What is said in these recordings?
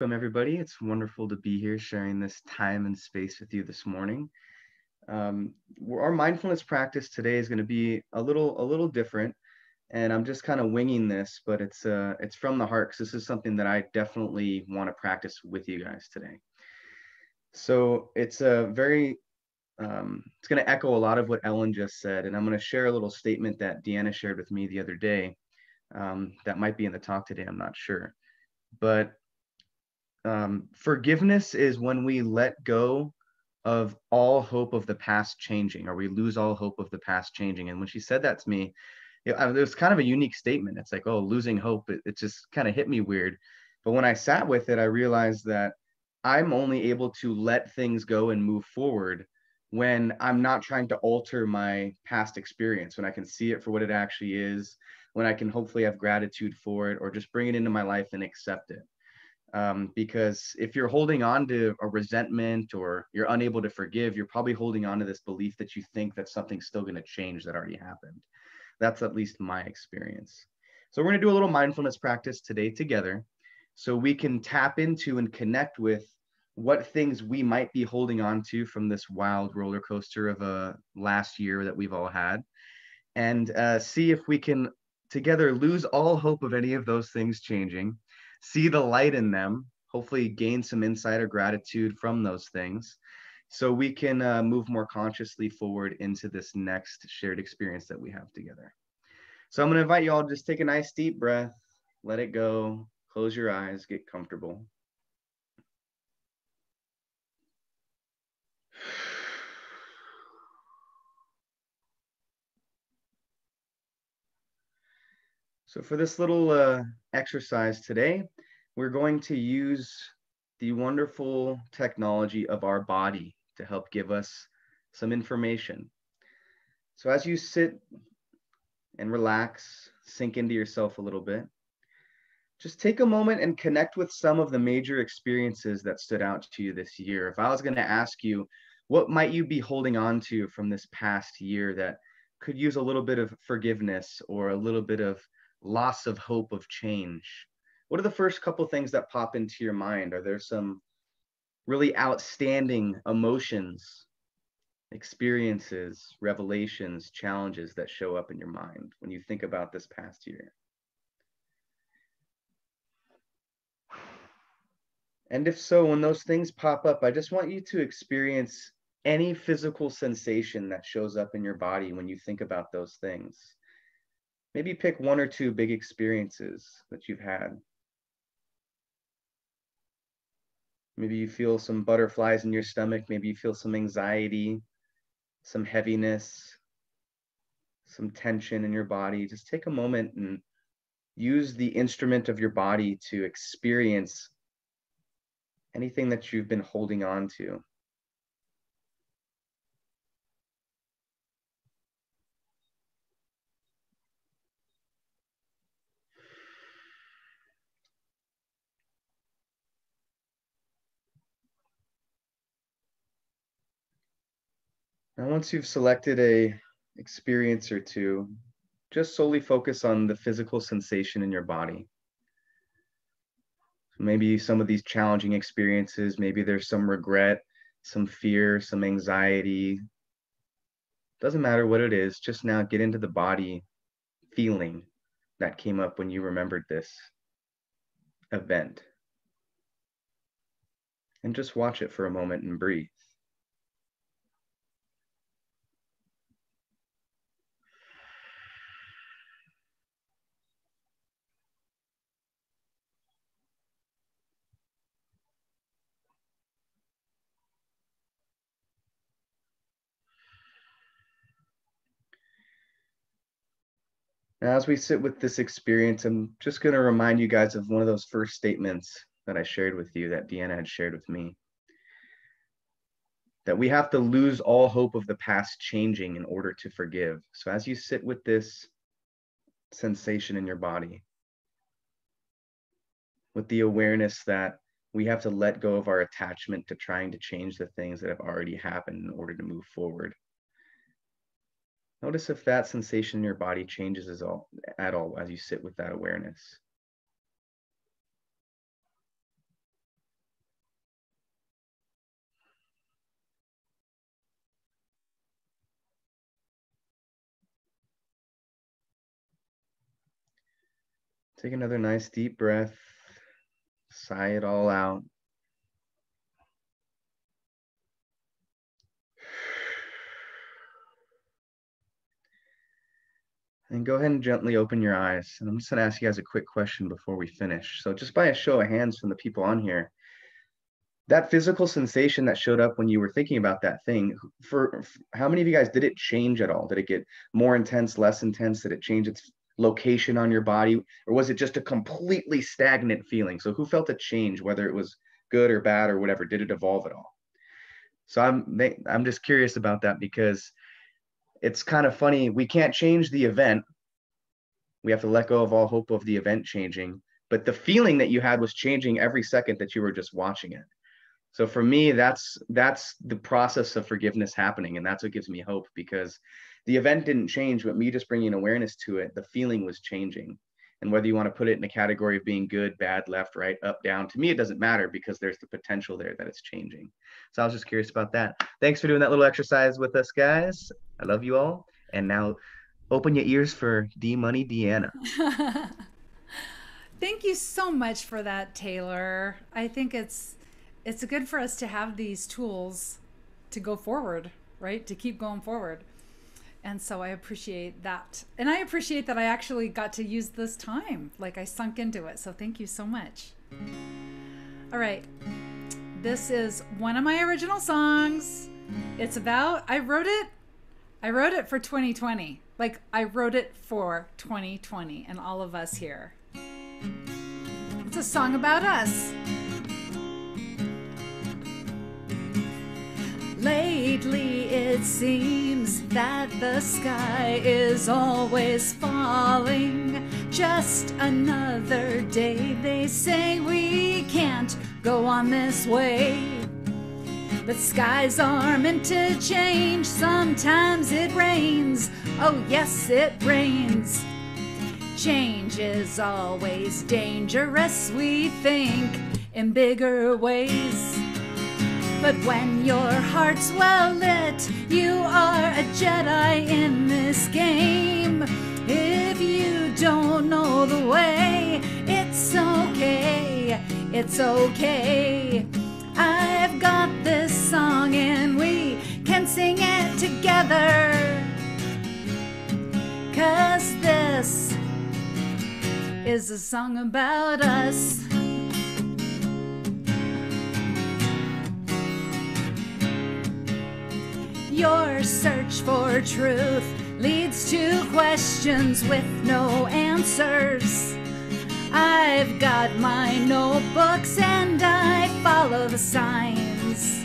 Welcome, everybody. It's wonderful to be here sharing this time and space with you this morning. Our mindfulness practice today is going to be a little different, and I'm just kind of winging this, but it's from the heart because this is something that I definitely want to practice with you guys today. So it's going to echo a lot of what Ellen just said, and I'm going to share a little statement that Deanna shared with me the other day. That might be in the talk today. I'm not sure, but forgiveness is when we let go of all hope of the past changing, or we lose all hope of the past changing. And when she said that to me, it was kind of a unique statement. It's like, oh, losing hope. It just kind of hit me weird. But when I sat with it, I realized that I'm only able to let things go and move forward when I'm not trying to alter my past experience, when I can see it for what it actually is, when I can hopefully have gratitude for it, or just bring it into my life and accept it. Because if you're holding on to a resentment or you're unable to forgive, you're probably holding on to this belief that you think that something's still going to change that already happened. That's at least my experience. So we're going to do a little mindfulness practice today together so we can tap into and connect with what things we might be holding on to from this wild roller coaster of a last year that we've all had, and see if we can together lose all hope of any of those things changing, see the light in them, hopefully gain some insight or gratitude from those things, so we can move more consciously forward into this next shared experience that we have together. So I'm going to invite you all to just take a nice deep breath, let it go, close your eyes, get comfortable. So for this little exercise today, we're going to use the wonderful technology of our body to help give us some information. So as you sit and relax, sink into yourself a little bit, just take a moment and connect with some of the major experiences that stood out to you this year. If I was going to ask you, what might you be holding on to from this past year that could use a little bit of forgiveness or a little bit of loss of hope of change? What are the first couple things that pop into your mind? Are there some really outstanding emotions, experiences, revelations, challenges that show up in your mind when you think about this past year? And if so, when those things pop up, I just want you to experience any physical sensation that shows up in your body when you think about those things. Maybe pick one or two big experiences that you've had. Maybe you feel some butterflies in your stomach. Maybe you feel some anxiety, some heaviness, some tension in your body. Just take a moment and use the instrument of your body to experience anything that you've been holding on to. Now, once you've selected a experience or two, just solely focus on the physical sensation in your body. So maybe some of these challenging experiences, maybe there's some regret, some fear, some anxiety. Doesn't matter what it is, just now get into the body feeling that came up when you remembered this event. And just watch it for a moment and breathe. Now, as we sit with this experience, I'm just going to remind you guys of one of those first statements that I shared with you, that Deanna had shared with me, that we have to lose all hope of the past changing in order to forgive. So as you sit with this sensation in your body, with the awareness that we have to let go of our attachment to trying to change the things that have already happened in order to move forward. Notice if that sensation in your body changes at all as you sit with that awareness. Take another nice deep breath. Sigh it all out. And go ahead and gently open your eyes. And I'm just going to ask you guys a quick question before we finish. So just by a show of hands from the people on here, that physical sensation that showed up when you were thinking about that thing, for how many of you guys, did it change at all? Did it get more intense, less intense? Did it change its location on your body? Or was it just a completely stagnant feeling? So who felt a change, whether it was good or bad or whatever? Did it evolve at all? So I'm just curious about that, because it's kind of funny. We can't change the event. We have to let go of all hope of the event changing. But the feeling that you had was changing every second that you were just watching it. So for me, that's the process of forgiveness happening. And that's what gives me hope, because the event didn't change, but me just bringing awareness to it, the feeling was changing. And whether you want to put it in a category of being good, bad, left, right, up, down, to me, it doesn't matter, because there's the potential there that it's changing. So I was just curious about that. Thanks for doing that little exercise with us, guys. I love you all. And now open your ears for D Money Deanna. Thank you so much for that, Taylor. I think it's good for us to have these tools to go forward, right? To keep going forward. And so I appreciate that. And I appreciate that I actually got to use this time. Like, I sunk into it. So thank you so much. All right. This is one of my original songs. It's about, I wrote it for 2020. Like, I wrote it for 2020 and all of us here. It's a song about us. Lately it seems that the sky is always falling. Just another day, they say we can't go on this way. But skies are meant to change, sometimes it rains. Oh yes, it rains. Change is always dangerous, we think, in bigger ways. But when your heart's well lit, you are a Jedi in this game. If you don't know the way, it's okay, it's okay. I've got this song and we can sing it together. 'Cause this is a song about us. Your search for truth leads to questions with no answers. I've got my notebooks and I follow the signs.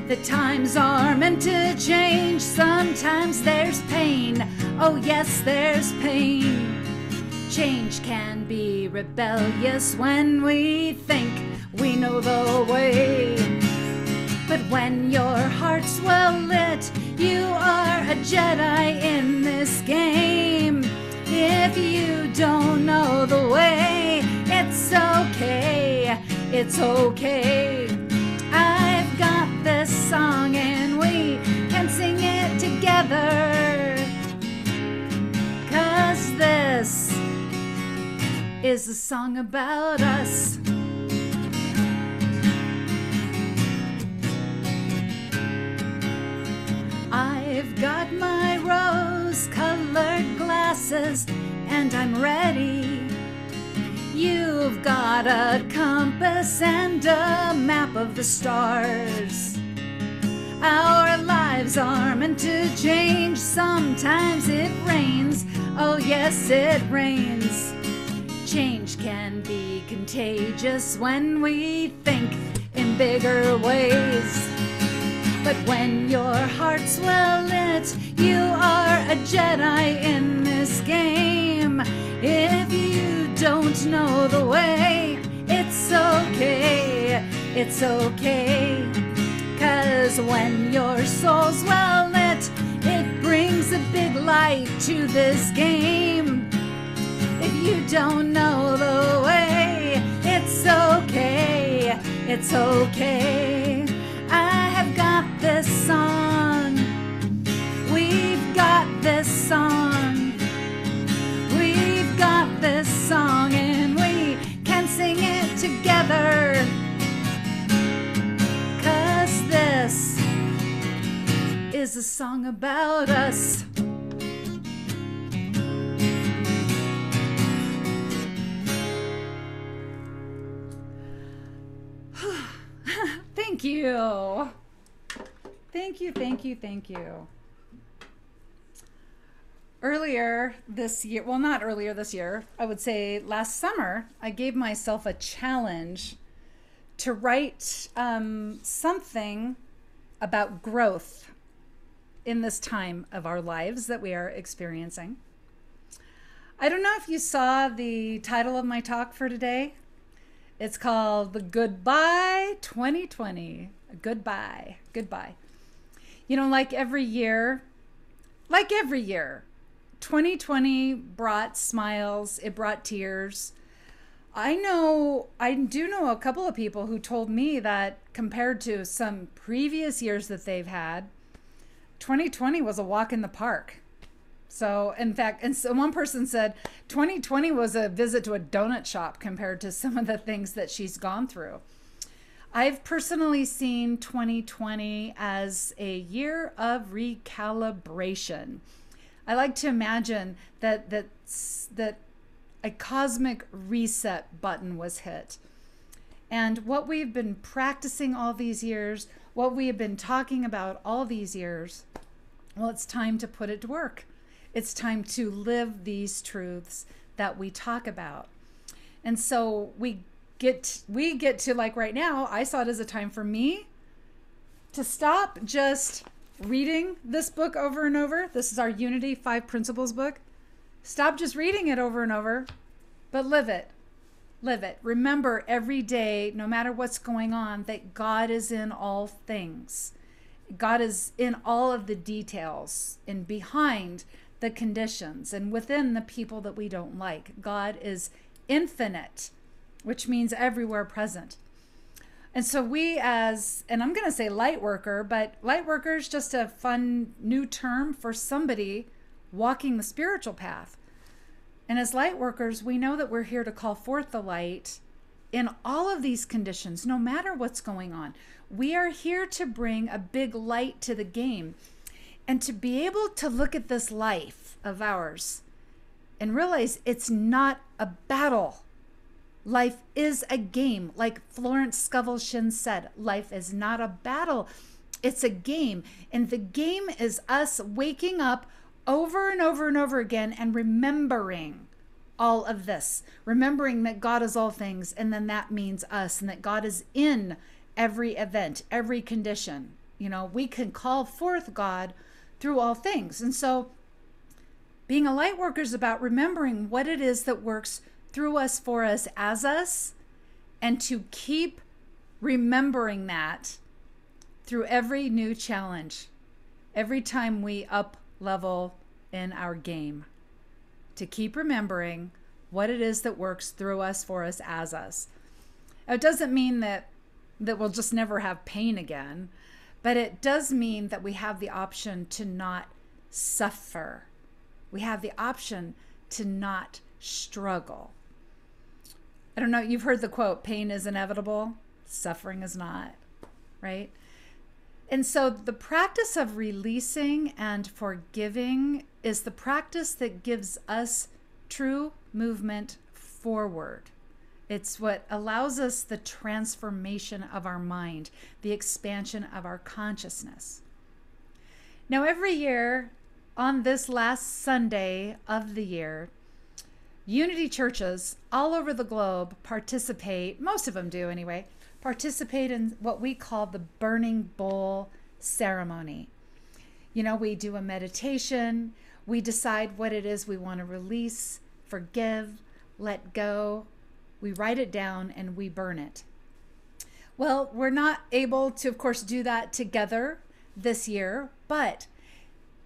The times are meant to change, sometimes there's pain. Oh yes, there's pain. Change can be rebellious when we think we know the way. But when your heart's well lit, you are a Jedi in this game. If you don't know the way, it's okay, it's okay. I've got this song and we can sing it together. 'Cause this is a song about us. I've got my rose-colored glasses and I'm ready. You've got a compass and a map of the stars. Our lives are meant to change, sometimes it rains. Oh yes, it rains. Change can be contagious when we think in bigger ways. But when your heart's well lit, you are a Jedi in this game. If you don't know the way, it's okay, it's okay. 'Cause when your soul's well lit, it brings a big light to this game. If you don't know the way, it's okay, it's okay. I have got this song. We've got this song. We've got this together, 'cause this is a song about us. Thank you. Thank you, thank you, thank you. Earlier this year, well, not earlier this year, I would say last summer, I gave myself a challenge to write something about growth in this time of our lives that we are experiencing. I don't know if you saw the title of my talk for today. It's called the Goodbye 2020. Goodbye, goodbye. You know, like every year, 2020 brought smiles, it brought tears. I do know a couple of people who told me that compared to some previous years that they've had, 2020 was a walk in the park. So, in fact, and so one person said 2020 was a visit to a donut shop compared to some of the things that she's gone through. I've personally seen 2020 as a year of recalibration. I like to imagine that a cosmic reset button was hit. And what we've been practicing all these years, what we have been talking about all these years, well, it's time to put it to work. It's time to live these truths that we talk about. And so we get to, like right now, I saw it as a time for me to stop just reading this book over and over. This is our Unity 5 Principles book. Stop just reading it over and over, but live it. Live it. Remember every day, no matter what's going on, that God is in all things. God is in all of the details and behind the conditions and within the people that we don't like. God is infinite, which means everywhere present. And so we as, and I'm going to say light worker, but light worker is just a fun new term for somebody walking the spiritual path. And as light workers, we know that we're here to call forth the light in all of these conditions, no matter what's going on. We are here to bring a big light to the game and to be able to look at this life of ours and realize it's not a battle. Life is a game. Like Florence Scovel Shinn said, life is not a battle. It's a game. And the game is us waking up over and over and over again and remembering all of this. Remembering that God is all things, and then that means us, and that God is in every event, every condition. You know, we can call forth God through all things. And so being a light worker is about remembering what it is that works through us, for us, as us, and to keep remembering that through every new challenge, every time we up level in our game, to keep remembering what it is that works through us, for us, as us. It doesn't mean that we'll just never have pain again, but it does mean that we have the option to not suffer. We have the option to not struggle. I don't know, you've heard the quote, pain is inevitable, suffering is not, right? And so the practice of releasing and forgiving is the practice that gives us true movement forward. It's what allows us the transformation of our mind, the expansion of our consciousness. Now, every year on this last Sunday of the year, Unity churches all over the globe participate, most of them do anyway, participate in what we call the burning bowl ceremony. You know, we do a meditation, we decide what it is we want to release, forgive, let go. We write it down and we burn it. Well, we're not able to, of course, do that together this year, but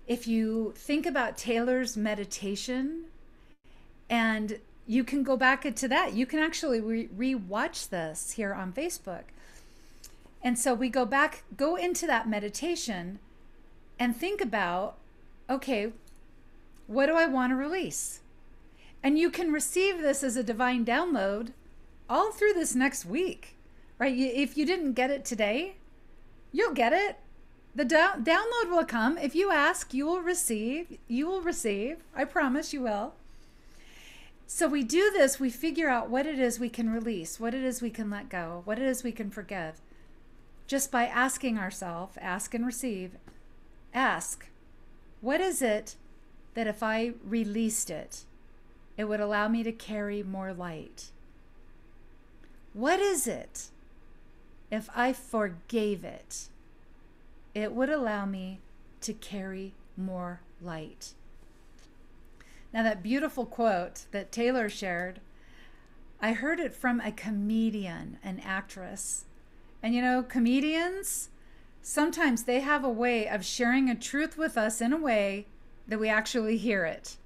if you think about Taylor's meditation, and you can go back into that, you can actually re-watch this here on Facebook. And so we go into that meditation and think about, okay, what do I want to release? And you can receive this as a divine download all through this next week, right? If you didn't get it today, you'll get it. The download will come. If you ask, you will receive. You will receive. I promise you will. So we do this, we figure out what it is we can release, what it is we can let go, what it is we can forgive. Just by asking ourselves, ask and receive, ask, what is it that if I released it, it would allow me to carry more light? What is it if I forgave it, it would allow me to carry more light? Now, that beautiful quote that Taylor shared, I heard it from a comedian, an actress. And you know, comedians, sometimes they have a way of sharing a truth with us in a way that we actually hear it.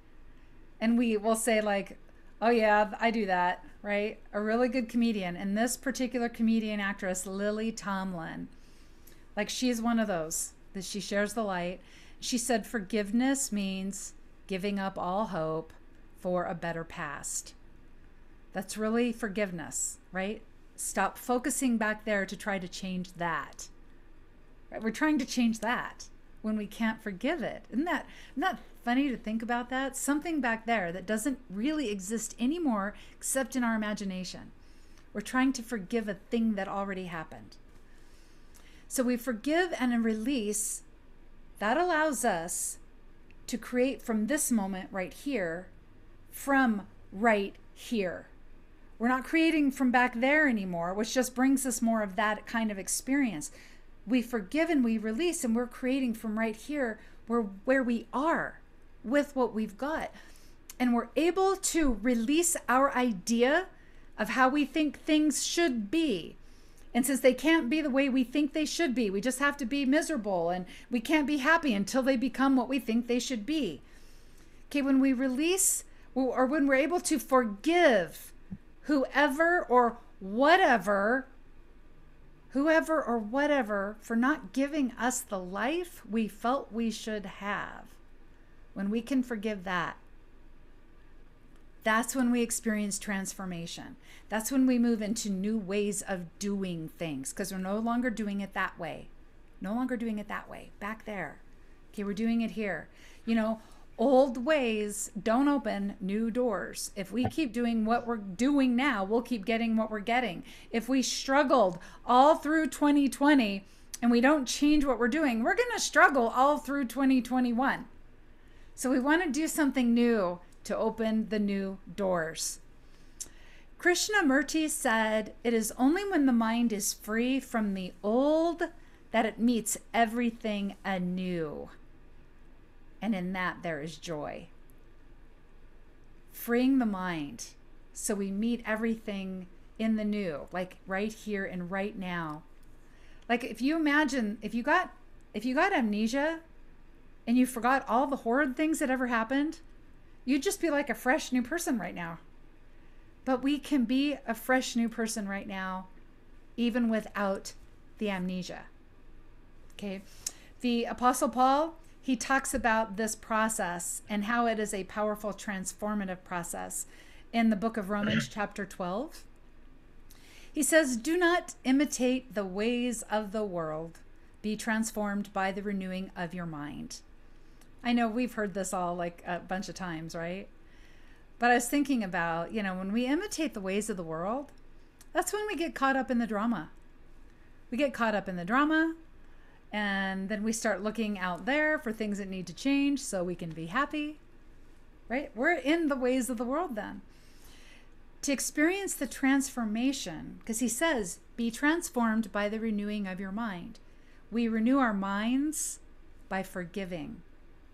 And we will say like, oh yeah, I do that, right? A really good comedian. And this particular comedian actress, Lily Tomlin, like she's one of those that she shares the light. She said, forgiveness means giving up all hope for a better past. That's really forgiveness, right? Stop focusing back there to try to change that. Right? We're trying to change that when we can't forgive it. Isn't that funny to think about that? Something back there that doesn't really exist anymore except in our imagination. We're trying to forgive a thing that already happened. So we forgive and release. That allows us to create from this moment right here, from right here. We're not creating from back there anymore, which just brings us more of that kind of experience. We forgive and we release, and we're creating from right here where we are with what we've got. And we're able to release our idea of how we think things should be. And since they can't be the way we think they should be, we just have to be miserable and we can't be happy until they become what we think they should be. Okay, when we release or when we're able to forgive whoever or whatever for not giving us the life we felt we should have, when we can forgive that, that's when we experience transformation. That's when we move into new ways of doing things, because we're no longer doing it that way. No longer doing it that way. Back there. Okay, we're doing it here. You know, old ways don't open new doors. If we keep doing what we're doing now, we'll keep getting what we're getting. If we struggled all through 2020 and we don't change what we're doing, we're going to struggle all through 2021. So we want to do something new to open the new doors. Krishnamurti said, it is only when the mind is free from the old that it meets everything anew. And in that there is joy. Freeing the mind so we meet everything in the new, like right here and right now. Like if you imagine, if you got amnesia and you forgot all the horrid things that ever happened, you'd just be like a fresh new person right now. But we can be a fresh new person right now, even without the amnesia. Okay. The Apostle Paul, he talks about this process and how it is a powerful transformative process in the book of Romans chapter 12. He says, do not imitate the ways of the world. Be transformed by the renewing of your mind. I know we've heard this all like a bunch of times, right? But I was thinking about, you know, when we imitate the ways of the world, that's when we get caught up in the drama. We get caught up in the drama, and then we start looking out there for things that need to change so we can be happy, right? We're in the ways of the world then. To experience the transformation, because he says, be transformed by the renewing of your mind. We renew our minds by forgiving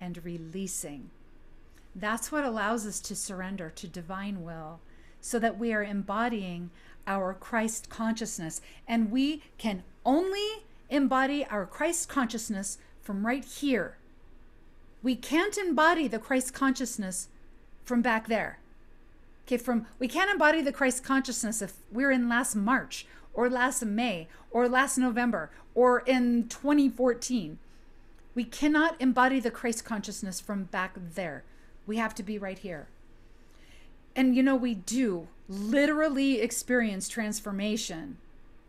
and releasing. That's what allows us to surrender to divine will, so that we are embodying our Christ consciousness. And we can only embody our Christ consciousness from right here. We can't embody the Christ consciousness from back there. Okay, we can't embody the Christ consciousness if we're in last March or last May or last November or in 2014. We cannot embody the Christ consciousness from back there. We have to be right here. And we do literally experience transformation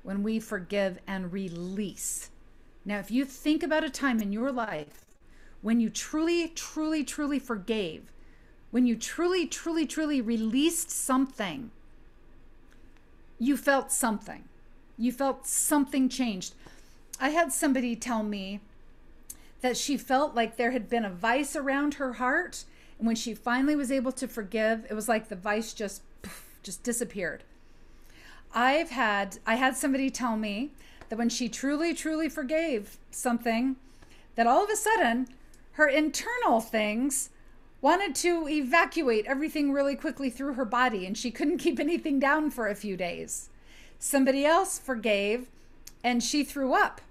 when we forgive and release. Now, if you think about a time in your life when you truly, truly, truly forgave, when you truly, truly, truly released something, you felt something. You felt something changed. I had somebody tell me that she felt like there had been a vice around her heart. And when she finally was able to forgive, it was like the vice just disappeared. I had somebody tell me that when she truly, truly forgave something, that all of a sudden her internal things wanted to evacuate everything really quickly through her body, and she couldn't keep anything down for a few days. Somebody else forgave and she threw up.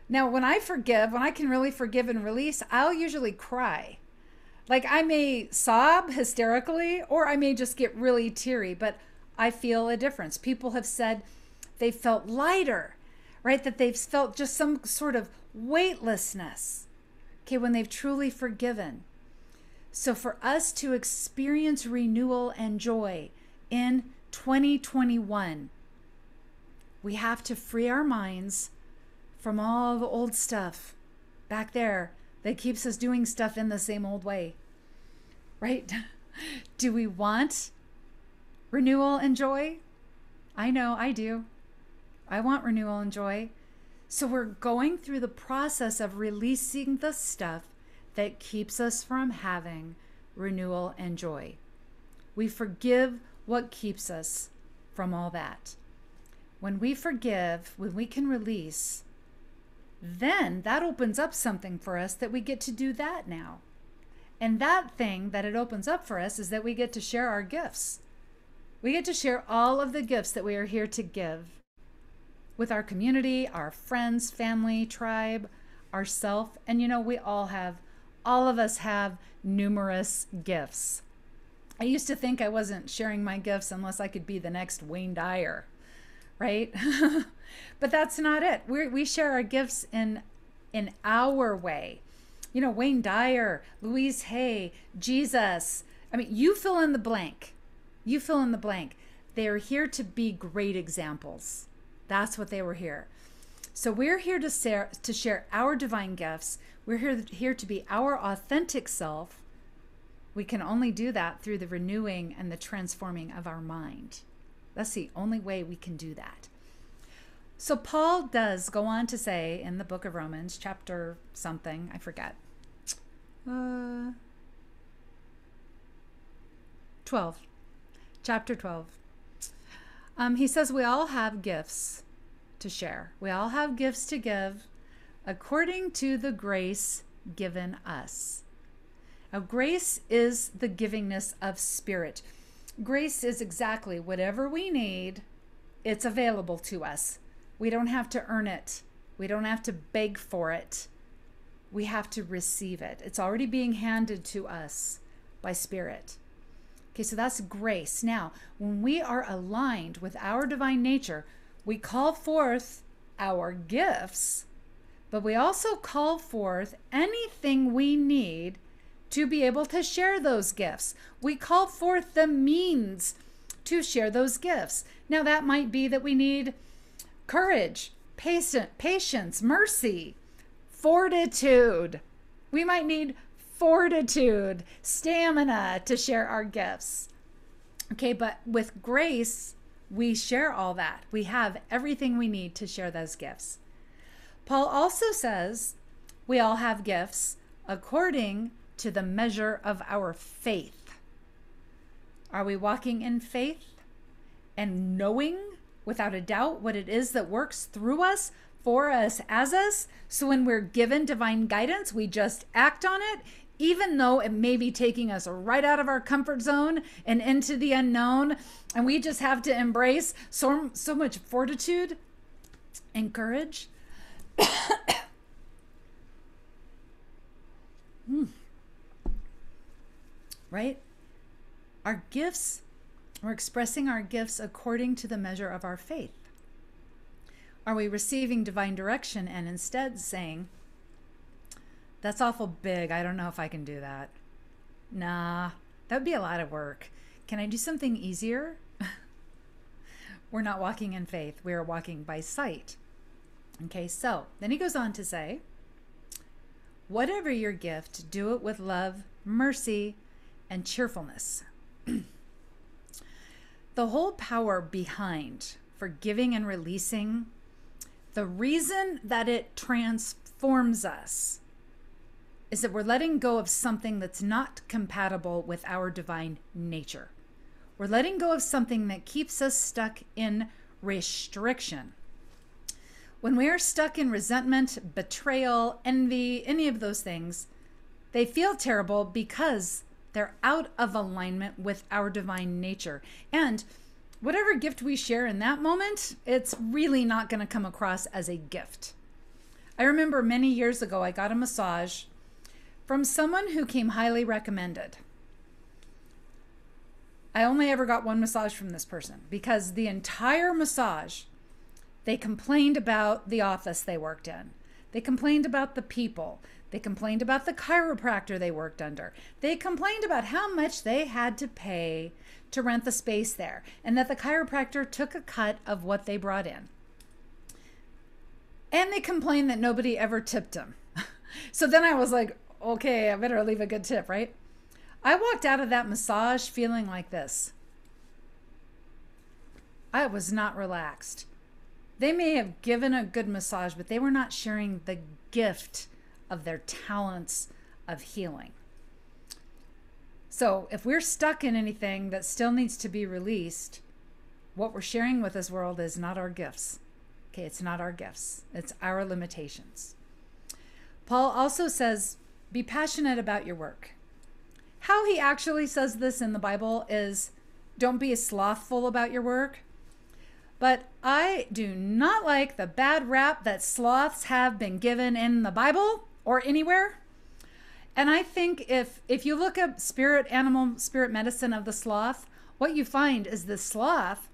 Now, when I can really forgive and release, I'll usually cry. Like, I may sob hysterically, or I may just get really teary, but I feel a difference. People have said they felt lighter, right? That they've felt just some sort of weightlessness, okay, when they've truly forgiven. So for us to experience renewal and joy in 2021, we have to free our minds from all the old stuff back there that keeps us doing stuff in the same old way, right? Do we want renewal and joy? I know I do. I want renewal and joy. So we're going through the process of releasing the stuff that keeps us from having renewal and joy. We forgive what keeps us from all that. When we forgive, when we can release, then that opens up something for us that we get to do that now. And that thing that it opens up for us is that we get to share our gifts. We get to share all of the gifts that we are here to give with our community, our friends, family, tribe, ourself. And we all of us have numerous gifts. I used to think I wasn't sharing my gifts unless I could be the next Wayne Dyer, right? But that's not it. We share our gifts in our way. Wayne Dyer, Louise Hay, Jesus. I mean, you fill in the blank. You fill in the blank. They are here to be great examples. That's what they were here. So we're here to share our divine gifts. We're here to be our authentic self. We can only do that through the renewing and the transforming of our mind. That's the only way we can do that. So Paul does go on to say in the book of Romans, chapter something, I forget, 12, chapter 12. He says we all have gifts to share. We all have gifts to give according to the grace given us. Now, grace is the givingness of spirit. Grace is exactly whatever we need, it's available to us. We don't have to earn it. We don't have to beg for it. We have to receive it. It's already being handed to us by Spirit. Okay, so that's grace. Now, when we are aligned with our divine nature, we call forth our gifts, but we also call forth anything we need to be able to share those gifts. We call forth the means to share those gifts. Now, that might be that we need courage, patience, mercy, fortitude. We might need fortitude, stamina to share our gifts. Okay, but with grace, we share all that. We have everything we need to share those gifts. Paul also says we all have gifts according to the measure of our faith. Are we walking in faith and knowing without a doubt what it is that works through us, for us, as us? So when we're given divine guidance, we just act on it, even though it may be taking us right out of our comfort zone and into the unknown. And we just have to embrace so much fortitude and courage. Right? Our gifts, we're expressing our gifts according to the measure of our faith. Are we receiving divine direction and instead saying, that's awful big, I don't know if I can do that? Nah, that would be a lot of work. Can I do something easier? We're not walking in faith. We are walking by sight. Okay, so then he goes on to say, whatever your gift, do it with love, mercy, and cheerfulness. The whole power behind forgiving and releasing, the reason that it transforms us is that we're letting go of something that's not compatible with our divine nature. We're letting go of something that keeps us stuck in restriction. When we are stuck in resentment, betrayal, envy, any of those things, they feel terrible because they're out of alignment with our divine nature. And whatever gift we share in that moment, it's really not going to come across as a gift. I remember many years ago, I got a massage from someone who came highly recommended. I only ever got one massage from this person because the entire massage, they complained about the office they worked in. They complained about the people. They complained about the chiropractor they worked under. They complained about how much they had to pay to rent the space there, and that the chiropractor took a cut of what they brought in. And they complained that nobody ever tipped them. So then I was like, okay, I better leave a good tip, right? I walked out of that massage feeling like this. I was not relaxed. They may have given a good massage, but they were not sharing the gift of their talents of healing. So if we're stuck in anything that still needs to be released, what we're sharing with this world is not our gifts. Okay, it's not our gifts. It's our limitations. Paul also says, be passionate about your work. How he actually says this in the Bible is, don't be slothful about your work. But I do not like the bad rap that sloths have been given in the Bible or anywhere. And I think if you look up animal spirit medicine of the sloth, what you find is the sloth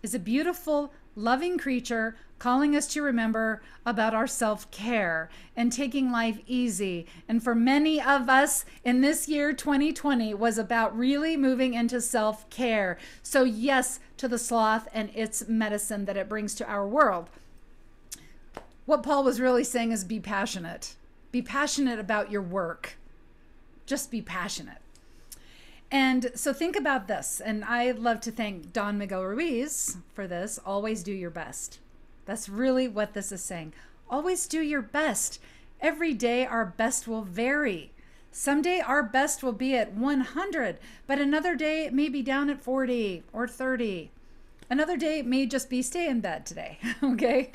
is a beautiful, loving creature calling us to remember about our self-care and taking life easy. And for many of us in this year, 2020, was about really moving into self-care. So yes, to the sloth and its medicine that it brings to our world. What Paul was really saying is be passionate. Be passionate about your work. Just be passionate. And so think about this. And I love to thank Don Miguel Ruiz for this. Always do your best. That's really what this is saying. Always do your best. Every day our best will vary. Someday our best will be at 100, but another day it may be down at 40 or 30. Another day it may just be stay in bed today, okay?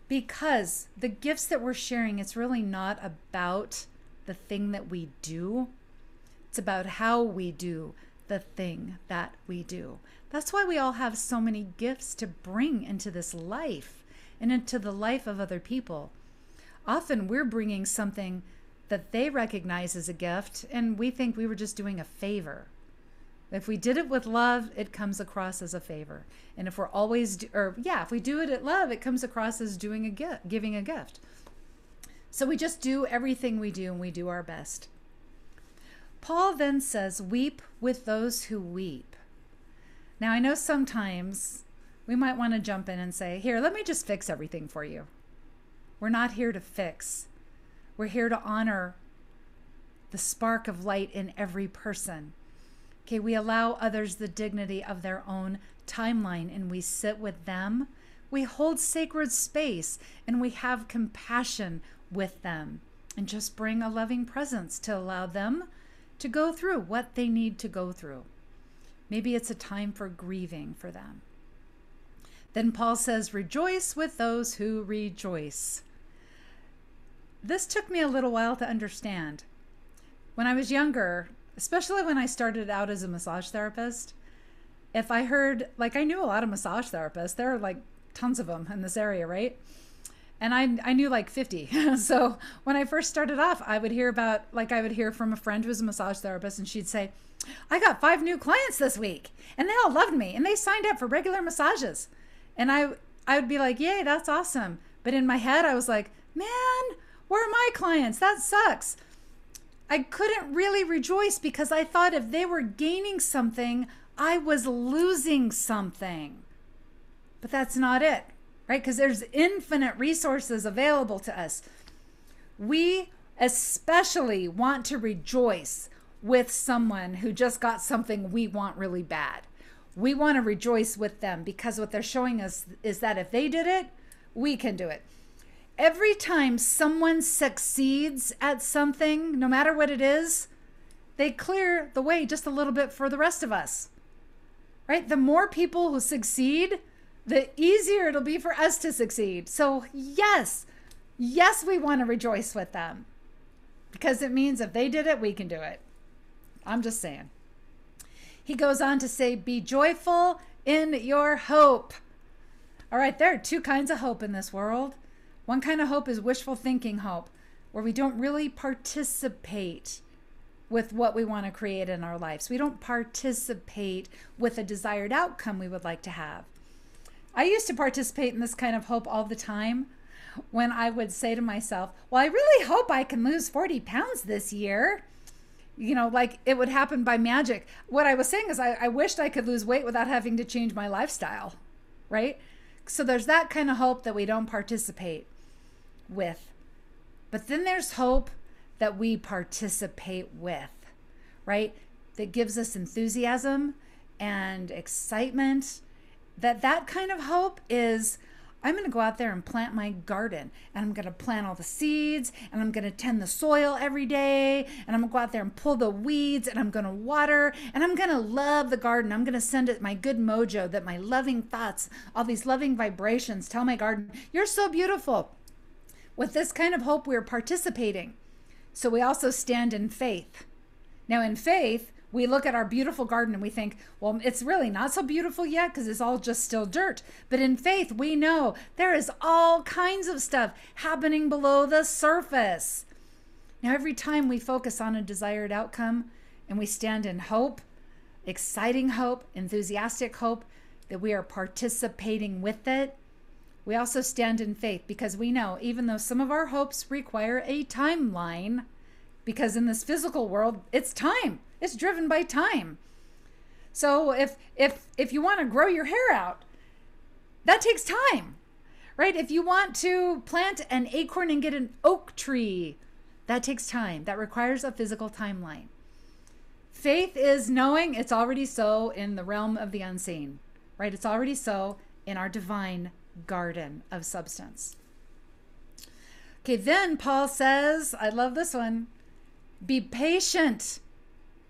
Because the gifts that we're sharing, it's really not about the thing that we do. It's about how we do the thing that we do. That's why we all have so many gifts to bring into this life and into the life of other people. Often we're bringing something that they recognize as a gift, and we think we were just doing a favor. If we did it with love, it comes across as a favor. And if we're always, if we do it at love, it comes across as doing a gift, giving a gift. So we just do everything we do, and we do our best. Paul then says, weep with those who weep. Now, I know sometimes we might want to jump in and say, here, let me just fix everything for you. We're not here to fix. We're here to honor the spark of light in every person. Okay, we allow others the dignity of their own timeline, and we sit with them. We hold sacred space, and we have compassion with them, and just bring a loving presence to allow them to go through what they need to go through. Maybe it's a time for grieving for them. Then Paul says, rejoice with those who rejoice. This took me a little while to understand. When I was younger, especially when I started out as a massage therapist, if I heard, I knew a lot of massage therapists. There are tons of them in this area, right? And I knew 50. So when I first started off, I would hear from a friend who was a massage therapist, and she'd say, I got 5 new clients this week, and they all loved me, and they signed up for regular massages. And I would be like, yay, that's awesome. But in my head, I was like, man, where are my clients? That sucks. I couldn't really rejoice because I thought if they were gaining something, I was losing something. But that's not it, right? Because there's infinite resources available to us. We especially want to rejoice with someone who just got something we want really bad. We want to rejoice with them because what they're showing us is that if they did it, we can do it. Every time someone succeeds at something, no matter what it is, they clear the way just a little bit for the rest of us, right? The more people who succeed, the easier it'll be for us to succeed. So yes, we want to rejoice with them because it means if they did it, we can do it. I'm just saying. He goes on to say, be joyful in your hope. All right, there are two kinds of hope in this world. One kind of hope is wishful thinking hope, where we don't really participate with what we want to create in our lives. We don't participate with a desired outcome we would like to have. I used to participate in this kind of hope all the time when I would say to myself, well, I really hope I can lose 40 pounds this year. You know, like it would happen by magic. What I was saying is I wished I could lose weight without having to change my lifestyle, right? So there's that kind of hope that we don't participate with. But then there's hope that we participate with, right? That gives us enthusiasm and excitement. That kind of hope is, I'm going to go out there and plant my garden, and I'm going to plant all the seeds, and I'm going to tend the soil every day, and I'm going to go out there and pull the weeds, and I'm going to water, and I'm going to love the garden. I'm going to send it my good mojo, that my loving thoughts, all these loving vibrations tell my garden, you're so beautiful. With this kind of hope, we're participating. So we also stand in faith. Now in faith, we look at our beautiful garden and we think, well, it's really not so beautiful yet because it's all just still dirt. But in faith, we know there is all kinds of stuff happening below the surface. Now, every time we focus on a desired outcome and we stand in hope, exciting hope, enthusiastic hope, that we are participating with it, we also stand in faith because we know even though some of our hopes require a timeline, because in this physical world, it's time. It's driven by time. So if you want to grow your hair out, that takes time, right? If you want to plant an acorn and get an oak tree, that takes time. That requires a physical timeline. Faith is knowing it's already so in the realm of the unseen, right? It's already so in our divine garden of substance. Okay, then Paul says, I love this one, be patient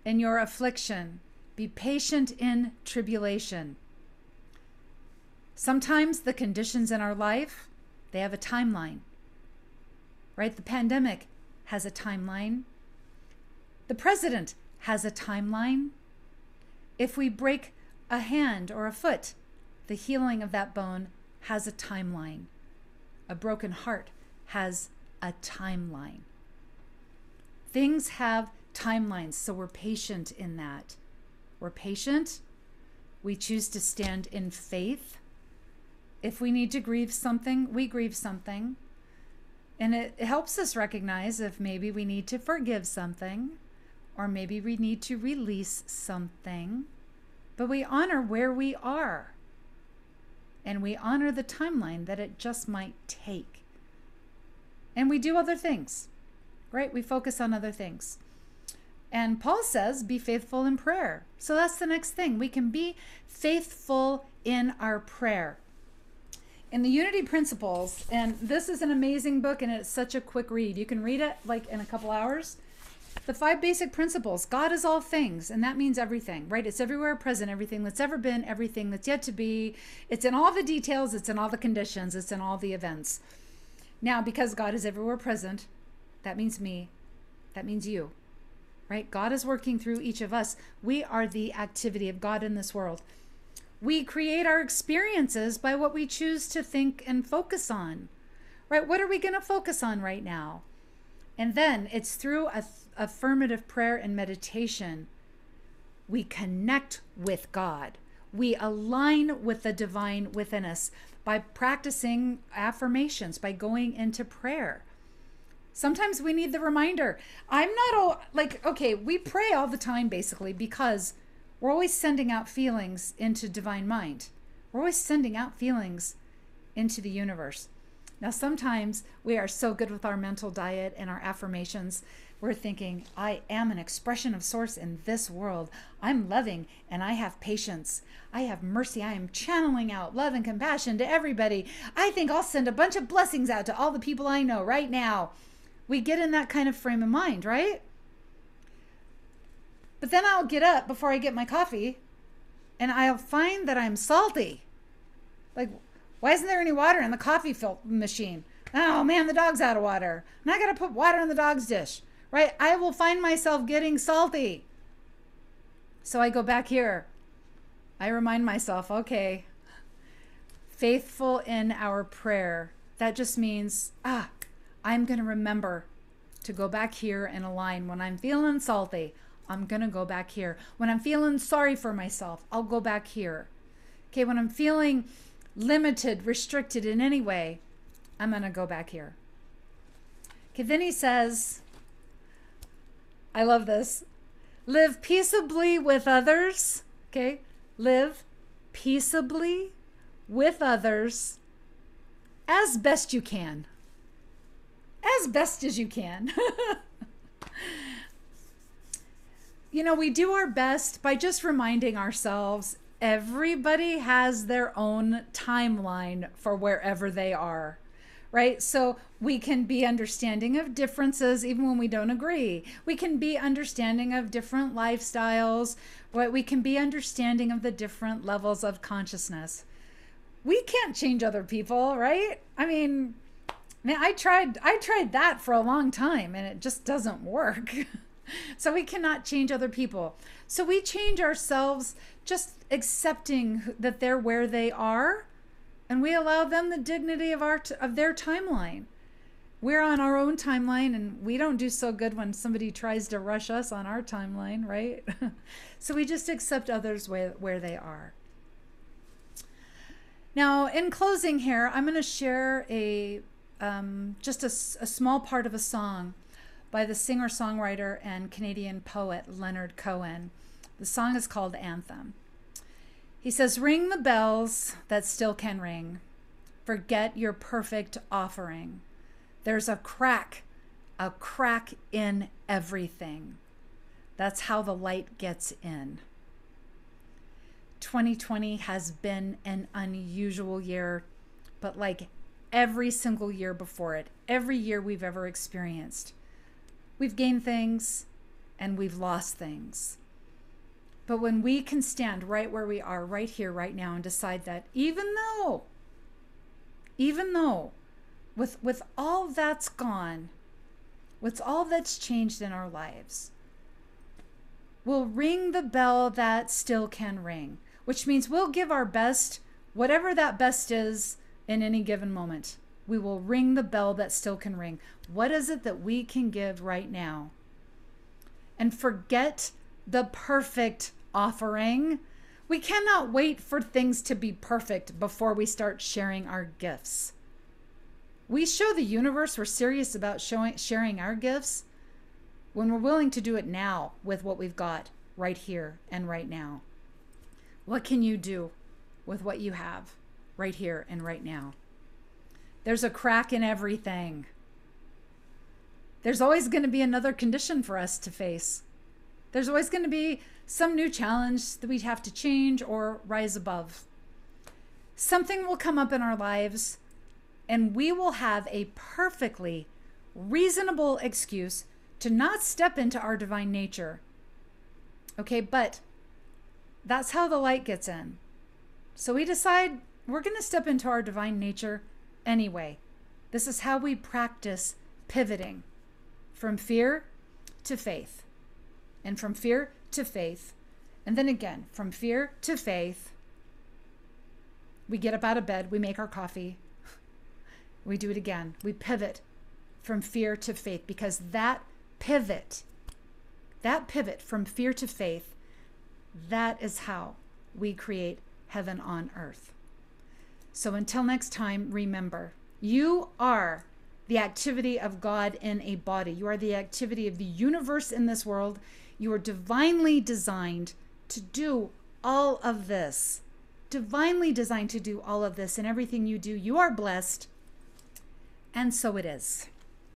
in your affliction. Be patient in tribulation. Sometimes the conditions in our life, they have a timeline, right? The pandemic has a timeline. The president has a timeline. If we break a hand or a foot, the healing of that bone has a timeline. A broken heart has a timeline. Things have timelines, so we're patient in that. We're patient. We choose to stand in faith. If we need to grieve something, we grieve something. And it helps us recognize if maybe we need to forgive something, or maybe we need to release something. But we honor where we are. And we honor the timeline that it just might take. And we do other things, right? We focus on other things. And Paul says, be faithful in prayer. So that's the next thing. We can be faithful in our prayer. In the Unity Principles, and this is an amazing book and it's such a quick read. You can read it like in a couple hours. The 5 basic principles. God is all things, and that means everything, right? It's everywhere present, everything that's ever been, everything that's yet to be. It's in all the details, it's in all the conditions, it's in all the events. Now, because God is everywhere present, that means me, that means you, right? God is working through each of us. We are the activity of God in this world. We create our experiences by what we choose to think and focus on, right? What are we going to focus on right now? And then it's through affirmative prayer and meditation, we connect with God. We align with the divine within us by practicing affirmations, by going into prayer. Sometimes we need the reminder. I'm not all like, okay, we pray all the time basically because we're always sending out feelings into divine mind. We're always sending out feelings into the universe. Now, sometimes we are so good with our mental diet and our affirmations. We're thinking, I am an expression of source in this world. I'm loving and I have patience. I have mercy. I am channeling out love and compassion to everybody. I think I'll send a bunch of blessings out to all the people I know right now. We get in that kind of frame of mind, right? But then I'll get up before I get my coffee and I'll find that I'm salty. Like, why isn't there any water in the coffee machine? Oh man, the dog's out of water. And I got to put water in the dog's dish, right? I will find myself getting salty. So I go back here. I remind myself, okay, faithful in our prayer. That just means, I'm going to remember to go back here and align. When I'm feeling salty, I'm going to go back here. When I'm feeling sorry for myself, I'll go back here. Okay, when I'm feeling limited, restricted in any way, I'm going to go back here. Okay, then he says, I love this. Live peaceably with others. Okay, live peaceably with others as best you can. As best as you can. You know, we do our best by just reminding ourselves everybody has their own timeline for wherever they are, right? So we can be understanding of differences even when we don't agree. We can be understanding of different lifestyles. We can be understanding of the different levels of consciousness. We can't change other people, right? I mean, I tried that for a long time and it just doesn't work. So we cannot change other people. So we change ourselves just accepting that they're where they are, and we allow them the dignity of their timeline. We're on our own timeline, and we don't do so good when somebody tries to rush us on our timeline, right? So we just accept others where they are. Now, in closing here, I'm going to share just a small part of a song by the singer-songwriter and Canadian poet Leonard Cohen. The song is called Anthem. He says, ring the bells that still can ring. Forget your perfect offering. There's a crack in everything. That's how the light gets in. 2020 has been an unusual year, but like every single year before it, every year we've ever experienced, we've gained things and we've lost things. But when we can stand right where we are, right here, right now, and decide that even though with all that's gone, with all that's changed in our lives, we'll ring the bell that still can ring, which means we'll give our best, whatever that best is in any given moment. We will ring the bell that still can ring. What is it that we can give right now? And forget the perfect offering. We cannot wait for things to be perfect before we start sharing our gifts. We show the universe we're serious about sharing our gifts when we're willing to do it now with what we've got right here and right now. What can you do with what you have right here and right now? There's a crack in everything. There's always going to be another condition for us to face. There's always going to be some new challenge that we'd have to change or rise above. Something will come up in our lives, and we will have a perfectly reasonable excuse to not step into our divine nature. Okay, but that's how the light gets in. So we decide we're going to step into our divine nature anyway. This is how we practice pivoting from fear to faith, and from fear to faith, and then again from fear to faith. We get up out of bed, we make our coffee, we do it again. We pivot from fear to faith, because that pivot from fear to faith, that is how we create heaven on earth. So until next time, remember, you are the activity of God in a body. You are the activity of the universe in this world. You are divinely designed to do all of this. Divinely designed to do all of this. And everything you do, you are blessed. And so it is.